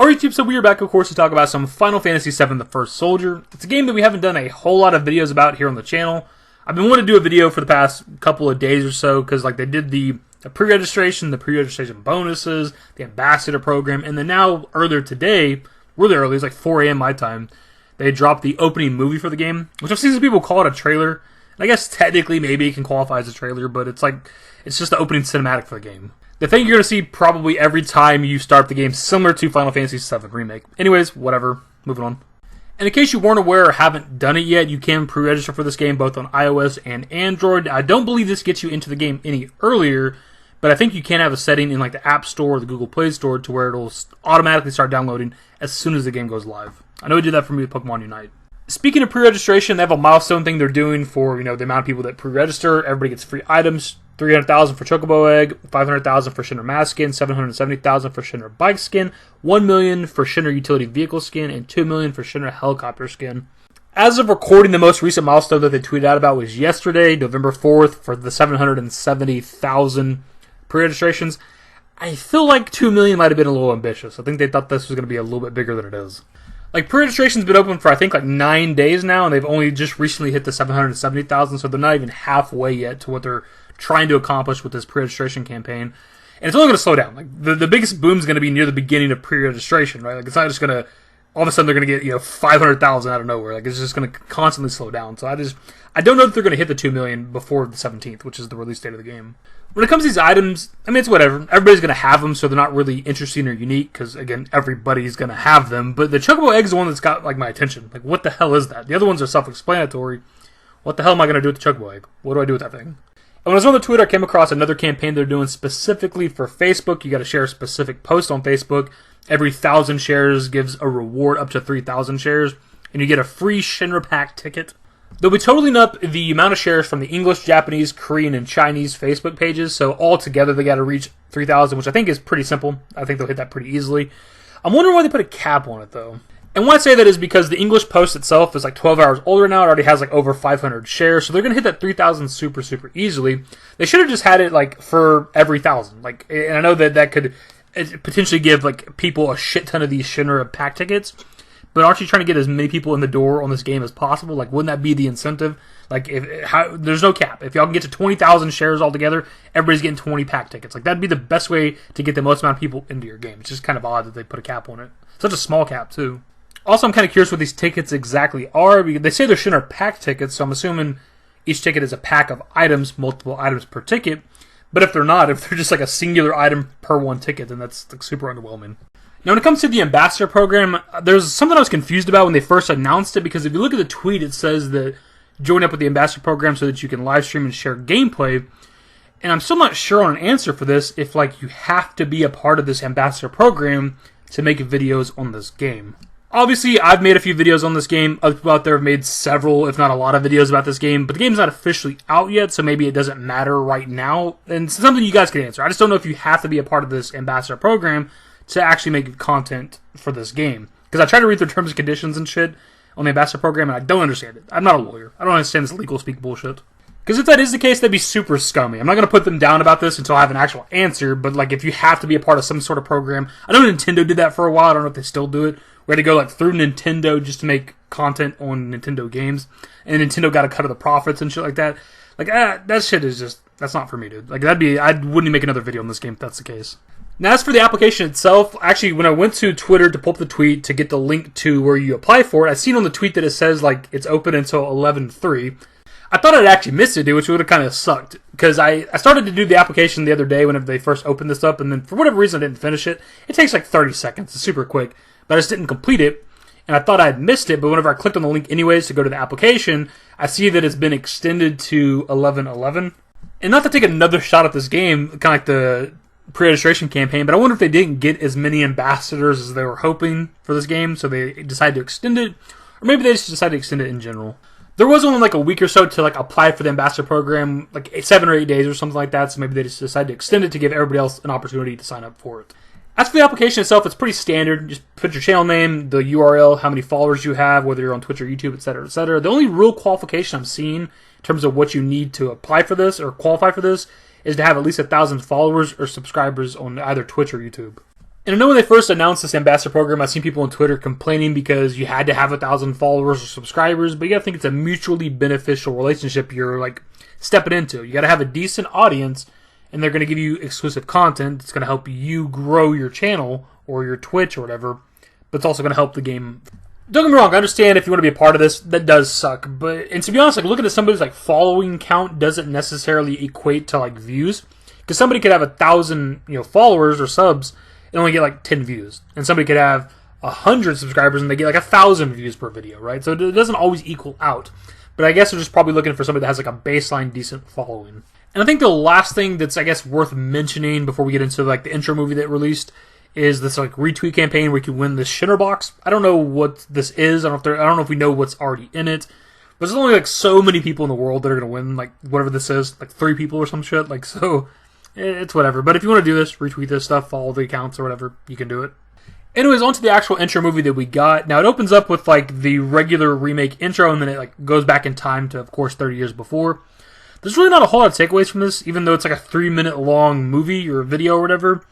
Alright YouTube, so we are back of course to talk about some Final Fantasy VII The First Soldier. It's a game that we haven't done a whole lot of videos about here on the channel. I've been wanting to do a video for the past couple of days or so, because like they did the pre-registration, the pre-registration bonuses, the ambassador program, and then now earlier today, really early, it's like 4 a.m. my time, they dropped the opening movie for the game, which I've seen some people call it a trailer. And I guess technically maybe it can qualify as a trailer, but it's just the opening cinematic for the game. The thing you're going to see probably every time you start the game, similar to Final Fantasy VII Remake. Anyways, whatever. Moving on. And in case you weren't aware or haven't done it yet, you can pre-register for this game both on iOS and Android. I don't believe this gets you into the game any earlier, but I think you can have a setting in like the App Store or the Google Play Store to where it'll automatically start downloading as soon as the game goes live. I know it did that for me with Pokemon Unite. Speaking of pre-registration, they have a milestone thing they're doing for, the amount of people that pre-register. Everybody gets free items. 300,000 for Chocobo Egg, 500,000 for Shinra Mask Skin, 770,000 for Shinra Bike Skin, 1 million for Shinra Utility Vehicle Skin, and 2 million for Shinra Helicopter Skin. As of recording, the most recent milestone that they tweeted out about was yesterday, November 4th, for the 770,000 pre-registrations. I feel like 2 million might have been a little ambitious. I think they thought this was going to be a little bit bigger than it is. Like, pre-registration's been open for, I think, like 9 days now, and they've only just recently hit the 770,000, so they're not even halfway yet to what they're trying to accomplish with this pre-registration campaign. And it's only going to slow down. Like, the biggest boom's going to be near the beginning of pre-registration, right? Like, it's not just going to, all of a sudden they're going to get, 500,000 out of nowhere. Like, it's just going to constantly slow down. So I don't know if they're going to hit the 2 million before the 17th, which is the release date of the game. When it comes to these items, I mean, it's whatever. Everybody's going to have them, so they're not really interesting or unique, because, again, everybody's going to have them. But the Chocobo Egg is the one that's got, like, my attention. Like, what the hell is that? The other ones are self-explanatory. What the hell am I going to do with the Chocobo Egg? What do I do with that thing? And when I was on the Twitter, I came across another campaign they're doing specifically for Facebook. You got to share a specific post on Facebook. Every 1,000 shares gives a reward up to 3,000 shares, and you get a free Shinra Pack ticket. They'll be totaling up the amount of shares from the English, Japanese, Korean, and Chinese Facebook pages, so all together they got to reach 3,000, which I think is pretty simple. I think they'll hit that pretty easily. I'm wondering why they put a cap on it, though. And why I say that is because the English post itself is like 12 hours older now. It already has like over 500 shares. So they're going to hit that 3,000 super, super easily. They should have just had it like for every 1,000. Like, and I know that could potentially give like people a shit ton of these Shinra pack tickets. But aren't you trying to get as many people in the door on this game as possible? Like, wouldn't that be the incentive? Like, there's no cap. If y'all can get to 20,000 shares altogether, everybody's getting 20 pack tickets. Like, that'd be the best way to get the most amount of people into your game. It's just kind of odd that they put a cap on it. Such a small cap, too. Also, I'm kind of curious what these tickets exactly are. Because they say they're Shinra pack tickets, so I'm assuming each ticket is a pack of items, multiple items per ticket. But if they're not, if they're just like a singular item per one ticket, then that's like super underwhelming. Now, when it comes to the ambassador program, there's something I was confused about when they first announced it, because if you look at the tweet, it says that join up with the ambassador program so that you can live stream and share gameplay. And I'm still not sure on an answer for this, if like you have to be a part of this ambassador program to make videos on this game. Obviously, I've made a few videos on this game. Other people out there have made several, if not a lot of videos about this game, but the game's not officially out yet, so maybe it doesn't matter right now. And it's something you guys can answer. I just don't know if you have to be a part of this ambassador program to actually make content for this game. Because I tried to read the terms and conditions and shit on the ambassador program, and I don't understand it. I'm not a lawyer. I don't understand this legal speak bullshit. Because if that is the case, that'd be super scummy. I'm not going to put them down about this until I have an actual answer, but like if you have to be a part of some sort of program, I know Nintendo did that for a while. I don't know if they still do it. We had to go like through Nintendo just to make content on Nintendo games, and Nintendo got a cut of the profits and shit like that. Like, that shit is just, that's not for me, dude. Like, I wouldn't even make another video on this game if that's the case. Now, as for the application itself, actually, when I went to Twitter to pull up the tweet to get the link to where you apply for it, I seen on the tweet that it says, like, it's open until 11/3. I thought I'd actually missed it, dude, which would have kind of sucked. Because I started to do the application the other day whenever they first opened this up, and then for whatever reason I didn't finish it. It takes like 30 seconds. It's super quick. But I just didn't complete it, and I thought I had missed it, but whenever I clicked on the link anyways to go to the application, I see that it's been extended to 11/11. And not to take another shot at this game, kind of like the pre-registration campaign, but I wonder if they didn't get as many ambassadors as they were hoping for this game, so they decided to extend it, or maybe they just decided to extend it in general. There was only like a week or so to like apply for the ambassador program, like 7 or 8 days or something like that, so maybe they just decided to extend it to give everybody else an opportunity to sign up for it. As for the application itself, it's pretty standard. Just put your channel name, the URL, how many followers you have, whether you're on Twitch or YouTube, etc., etc. The only real qualification I'm seeing in terms of what you need to apply for this or qualify for this is to have at least 1,000 followers or subscribers on either Twitch or YouTube. And I know when they first announced this ambassador program, I've seen people on Twitter complaining because you had to have 1,000 followers or subscribers, but you gotta think it's a mutually beneficial relationship you're like stepping into. You gotta have a decent audience, and they're gonna give you exclusive content. It's gonna help you grow your channel or your Twitch or whatever, but it's also gonna help the game. Don't get me wrong, I understand if you want to be a part of this, that does suck. And to be honest, like looking at somebody's like following count doesn't necessarily equate to like views. Because somebody could have 1,000 followers or subs and only get like 10 views. And somebody could have 100 subscribers and they get like 1,000 views per video, right? So it doesn't always equal out. But I guess they're just probably looking for somebody that has like a baseline decent following. And I think the last thing that's I guess worth mentioning before we get into like the intro movie that released is this like retweet campaign where you can win this Shinner box. I don't know what this is. I don't know if we know what's already in it. But there's only like so many people in the world that are gonna win like whatever this is, like 3 people or some shit. Like so, it's whatever. But if you want to do this, retweet this stuff, follow the accounts or whatever, you can do it. Anyways, on to the actual intro movie that we got. Now it opens up with like the regular remake intro, and then it like goes back in time to of course 30 years before. There's really not a whole lot of takeaways from this, even though it's like a 3-minute long movie or video or whatever.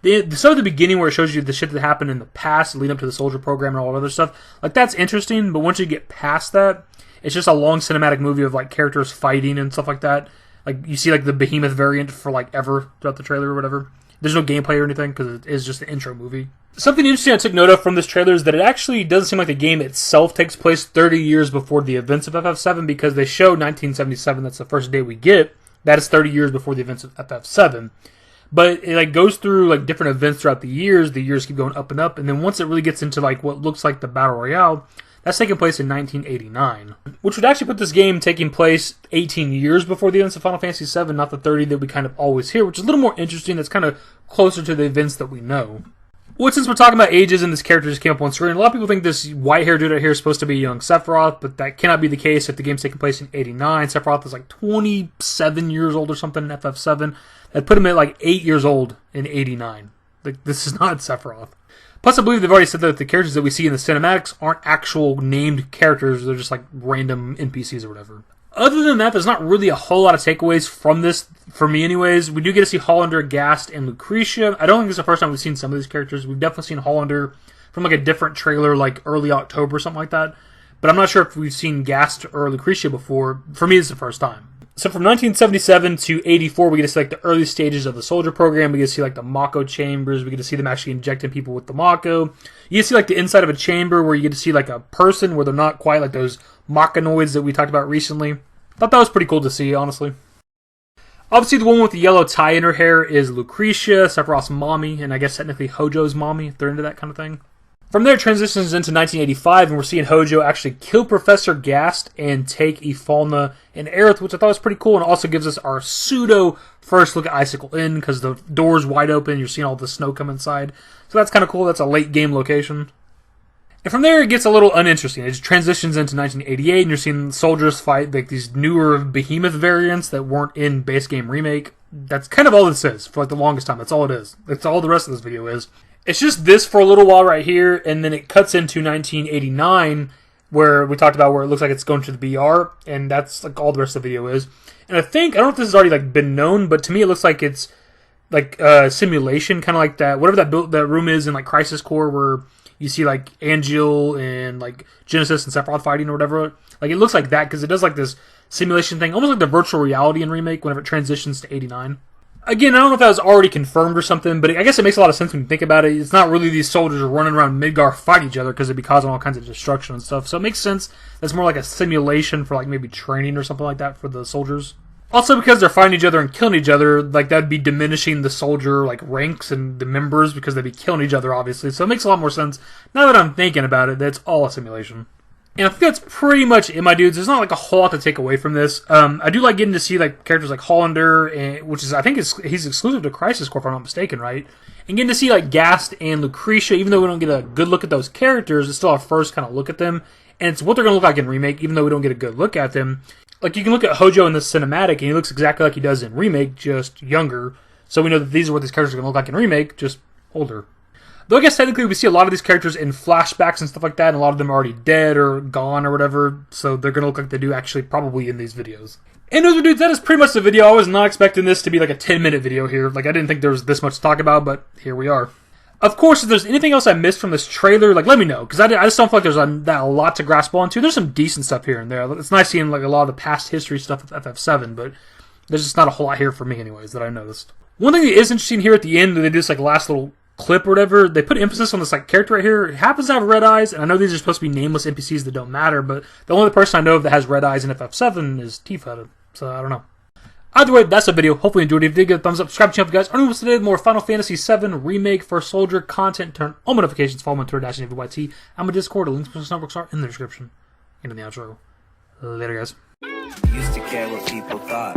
The stuff at the beginning where it shows you the shit that happened in the past, leading up to the soldier program and all that other stuff, like that's interesting, but once you get past that, it's just a long cinematic movie of like characters fighting and stuff like that. Like you see like the behemoth variant for like ever throughout the trailer or whatever. There's no gameplay or anything because it is just the intro movie. Something interesting I took note of from this trailer is that it actually doesn't seem like the game itself takes place 30 years before the events of FF7 because they show 1977, that's the first day we get. That is 30 years before the events of FF7. But it like goes through like different events throughout the years keep going up, and then once it really gets into like what looks like the Battle Royale, that's taking place in 1989. Which would actually put this game taking place 18 years before the events of Final Fantasy VII, not the 30 that we kind of always hear, which is a little more interesting, that's kind of closer to the events that we know. Well, since we're talking about ages and this character just came up on screen, a lot of people think this white-haired dude right here is supposed to be young Sephiroth, but that cannot be the case if the game's taking place in 89. Sephiroth is like 27 years old or something in FF7. That put him at like 8 years old in 89. Like, this is not Sephiroth. Plus, I believe they've already said that the characters that we see in the cinematics aren't actual named characters. They're just like random NPCs or whatever. Other than that, there's not really a whole lot of takeaways from this, for me anyways. We do get to see Hollander, Gast, and Lucrecia. I don't think it's the first time we've seen some of these characters. We've definitely seen Hollander from like a different trailer, like early October or something like that. But I'm not sure if we've seen Gast or Lucrecia before. For me, it's the first time. So from 1977 to 84, we get to see like the early stages of the soldier program. We get to see like the Mako chambers. We get to see them actually injecting people with the Mako. You get to see like the inside of a chamber where you get to see like a person where they're not quite like those Makanoids that we talked about recently. Thought that was pretty cool to see, honestly. Obviously, the woman with the yellow tie in her hair is Lucrecia, Sephiroth's mommy, and I guess technically Hojo's mommy, if they're into that kind of thing. From there, it transitions into 1985, and we're seeing Hojo actually kill Professor Gast and take Ifalna and Aerith, which I thought was pretty cool, and also gives us our pseudo first look at Icicle Inn, because the door's wide open, you're seeing all the snow come inside. So that's kind of cool, that's a late game location. And from there, it gets a little uninteresting. It just transitions into 1988, and you're seeing soldiers fight like these newer behemoth variants that weren't in base game remake. That's kind of all this is for like the longest time. That's all it is. That's all the rest of this video is. It's just this for a little while right here, and then it cuts into 1989, where we talked about where it looks like it's going to the BR, and that's like all the rest of the video is. And I don't know if this has already like been known, but to me it looks like it's like a simulation, kind of like that, whatever that room is in like Crisis Core, where you see like Angel and like Genesis and Sephiroth fighting or whatever. Like it looks like that because it does like this simulation thing, almost like the virtual reality in Remake whenever it transitions to 89. Again, I don't know if that was already confirmed or something, but I guess it makes a lot of sense when you think about it. It's not really these soldiers running around Midgar fighting each other because it'd be causing all kinds of destruction and stuff. So it makes sense. That's more like a simulation for like maybe training or something like that for the soldiers. Also, because they're fighting each other and killing each other, like that'd be diminishing the soldier like ranks and the members because they'd be killing each other, obviously. So it makes a lot more sense. Now that I'm thinking about it, that's all a simulation. And I think that's pretty much it, my dudes. There's not like a whole lot to take away from this. I do like getting to see like characters like Hollander, which is I think he's exclusive to Crisis Core if I'm not mistaken, right? And getting to see like Gast and Lucrecia, even though we don't get a good look at those characters, it's still our first kind of look at them, and it's what they're gonna look like in Remake, even though we don't get a good look at them. Like you can look at Hojo in this cinematic, and he looks exactly like he does in Remake, just younger. So we know that these are what these characters are gonna look like in Remake, just older. Though I guess technically we see a lot of these characters in flashbacks and stuff like that, and a lot of them are already dead or gone or whatever, so they're going to look like they do actually probably in these videos. Anyways, dudes, that is pretty much the video. I was not expecting this to be like a 10-minute video here. Like, I didn't think there was this much to talk about, but here we are. Of course, if there's anything else I missed from this trailer, like, let me know, because I just don't feel like there's a lot to grasp onto. There's some decent stuff here and there. It's nice seeing like a lot of the past history stuff with FF7, but there's just not a whole lot here for me, anyways, that I noticed. One thing that is interesting here at the end, they do this like last little clip or whatever. They put emphasis on this like character right here. It happens to have red eyes, and I know these are supposed to be nameless NPCs that don't matter, but the only person I know of that has red eyes in FF7 is Tifa, so I don't know. Either way, that's the video. Hopefully you enjoyed it. If you did, give it a thumbs up. Subscribe to the channel if you guys aren't interested in more Final Fantasy VII Remake First Soldier content. Turn on notifications. Follow me on Twitter, dashingdavidbyt. I'm a Discord. The links to the networks are in the description and in the outro. Later, guys. Used to care what people thought,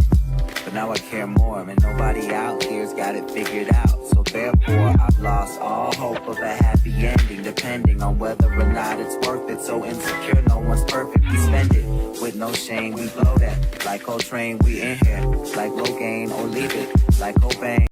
but now I care more, and nobody out here's got it figured out. So therefore, I've lost all hope of a happy ending, depending on whether or not it's worth it. So insecure, no one's perfect. We spend it with no shame. We blow that like Coltrane. We in here like Rogaine, or leave it like Cobain.